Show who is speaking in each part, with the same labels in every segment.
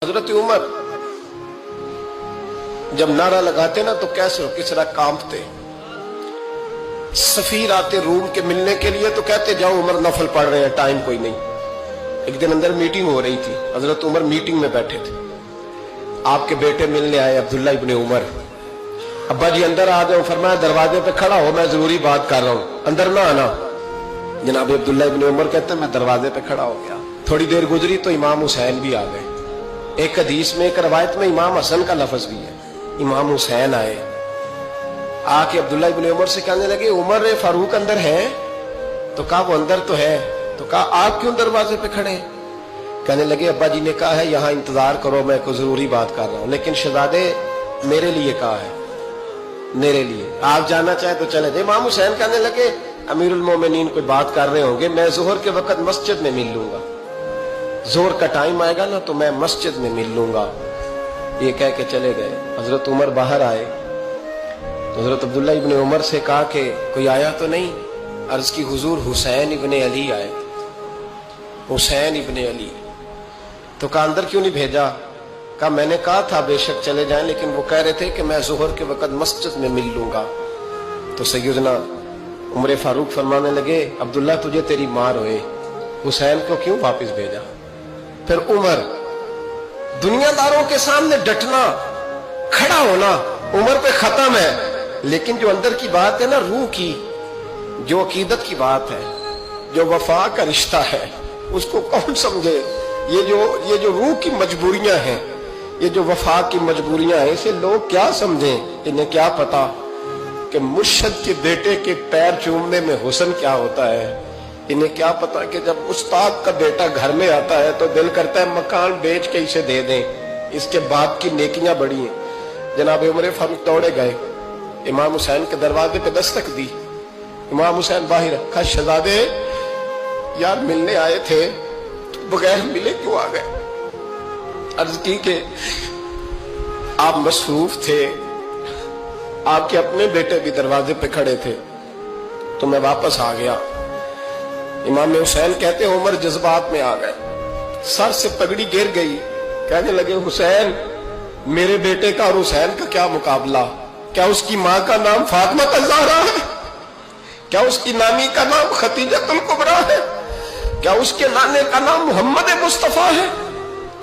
Speaker 1: हजरत उमर जब नारा लगाते ना तो कैसे हो किस तरह कांपते। सफीर आते रूम के मिलने के लिए तो कहते जाओ उमर नफल पढ़ रहे हैं, टाइम कोई नहीं। एक दिन अंदर मीटिंग हो रही थी, हजरत उमर मीटिंग में बैठे थे। आपके बेटे मिलने आए अब्दुल्ला इब्ने उमर। अब्बा जी अंदर आ जाओ, फरमाया दरवाजे पे खड़ा हो, मैं जरूरी बात कर रहा हूं, अंदर ना आना। जनाब अब्दुल्ला इब्ने उमर कहते मैं दरवाजे पे खड़ा हो गया। थोड़ी देर गुजरी तो इमाम हुसैन भी आ गए। एक हदीस में एक रवायत में इमाम हसन का लफ्ज भी है। इमाम हुसैन आए, आके अब्दुल्ला इब्ने उमर से कहने लगे उमर फारूक अंदर है? तो कहा वो अंदर तो है। तो कहा आप क्यों दरवाजे पे खड़े? कहने लगे अब्बा जी ने कहा है यहाँ इंतजार करो, मैं कोई जरूरी बात कर रहा हूँ, लेकिन शहजादे मेरे लिए कहा है, मेरे लिए आप जाना चाहे तो चले जाए। इमाम हुसैन कहने लगे अमीरुल मोमिनीन कोई बात कर रहे होंगे, मैं जोहर के वक्त मस्जिद में मिल लूंगा, जोर का टाइम आएगा ना तो मैं मस्जिद में मिल लूंगा। ये कह के चले गए। हजरत उमर बाहर आए तो हजरत अब्दुल्ला इब्ने उमर से कहा कि कोई आया तो नहीं? अर्ज की हुजूर हुसैन इब्ने अली आए। हुसैन इब्ने अली। तो कहा अंदर क्यों नहीं भेजा? कहा मैंने कहा था बेशक चले जाएं, लेकिन वो कह रहे थे कि मैं जोहर के वक्त मस्जिद में मिल लूंगा। तो सैयदना उमर फारूक फरमाने लगे अब्दुल्ला तुझे तेरी मार होए, हुसैन को क्यों वापस भेजा? फिर उमर दुनियादारों के सामने डटना, खड़ा होना उमर पे खत्म है, लेकिन जो अंदर की बात है ना, रूह की, जो अकीदत की बात है, जो वफा का रिश्ता है, उसको कौन समझे? ये जो रूह की मजबूरियां हैं, ये जो वफा की मजबूरियां हैं, इसे लोग क्या समझें? इन्हें क्या पता कि मुर्शद के बेटे के पैर चूमने में हुस्न क्या होता है? इन्हें क्या पता कि जब उस्ताद का बेटा घर में आता है तो दिल करता है मकान बेच के इसे दे दें, इसके बाप की नेकियां बड़ी हैं। जनाब उमर फारूक दौड़े गए, इमाम हुसैन के दरवाजे पे दस्तक दी। इमाम हुसैन बाहर रखा, शहजादे यार मिलने आए थे, तो बगैर मिले क्यों आ गए? अर्ज की कि आप मसरूफ थे, आपके अपने बेटे भी दरवाजे पे खड़े थे, तो मैं वापस आ गया। इमाम हुसैन कहते उमर जज्बात में आ गए, सर से पगड़ी गिर गई। कहने लगे हुसैन मेरे बेटे का और हुसैन का क्या मुकाबला? क्या उसकी माँ का नाम फातिमा ज़हरा है? क्या उसकी नानी का नाम खतीजतुल कुबरा है? क्या उसके नाने का नाम मोहम्मद मुस्तफा है?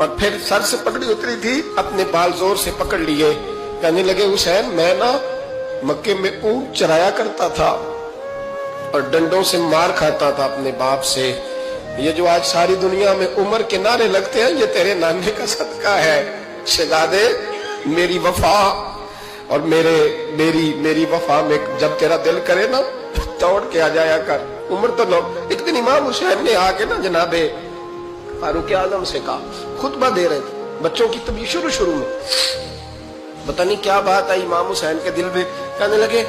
Speaker 1: और फिर सर से पगड़ी उतरी थी, अपने बाल जोर से पकड़ लिए। कहने लगे हुसैन मैं ना मक्के में ऊंट चराया करता था और डंडों से मार खाता था अपने बाप से। ये जो आज सारी दुनिया में उमर के नारे लगते हैं, ये तेरे नाने का सदका है। शहजादे मेरी वफा और मेरी वफा में जब तेरा दिल करे ना दौड़ के आ जाया कर। उमर तो लोग, एक दिन इमाम हुसैन ने आके ना जनाबे फारूक आजम से कहा, खुतबा दे रहे थे बच्चों की तभी शुरू में, पता नहीं क्या बात आई इमाम हुसैन के दिल में। कहने लगे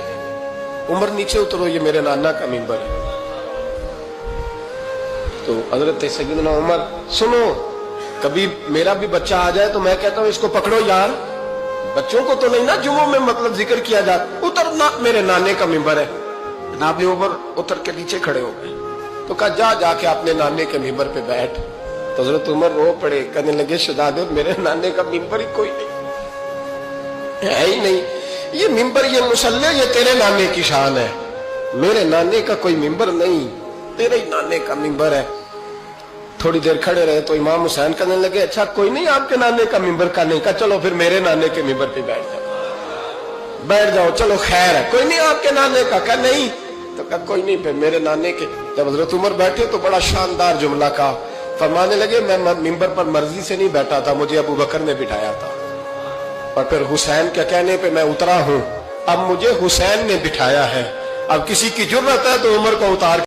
Speaker 1: उमर नीचे उतरो, ये मेरे नाना का मिंबर है। तो हजरत सैयदना उमर सुनो, कभी मेरा भी बच्चा आ जाए तो मैं कहता हूं इसको पकड़ो यार, बच्चों को तो नहीं ना जुम्मों में मतलब जिक्र किया जाए, उतरना मेरे नाने का मिंबर है। जनाब उमर उतर के नीचे खड़े हो गए। तो कहा जाके अपने नाने के मिंबर पे बैठ। तो हजरत उमर रो पड़े, कहने लगे शहजादे मेरे नाने का मिंबर ही कोई नहीं है ही नहीं, ये मिंबर ये मुसल्ले ये तेरे नाने की शान है, मेरे नाने का कोई मिंबर नहीं, तेरे ही नाने का मिंबर है। थोड़ी देर खड़े रहे तो इमाम हुसैन कहने लगे अच्छा कोई नहीं आपके नाने का मिंबर का नहीं? का चलो फिर मेरे नाने के मिंबर पे बैठ जाओ, चलो खैर है, कोई नहीं आपके नाने का? क्या नहीं? तो कहा कोई नहीं फिर मेरे नाने के। जब हजरत उमर बैठे तो बड़ा शानदार जुमला कहा, फरमाने लगे मैं मिंबर पर मर्जी से नहीं बैठा था, मुझे अबू बकर ने बिठाया था, और फिर हुसैन के कहने पे मैं उतरा हूं, अब मुझे हुसैन ने बिठाया है। अब किसी की जुर्रत है तो उमर को उतार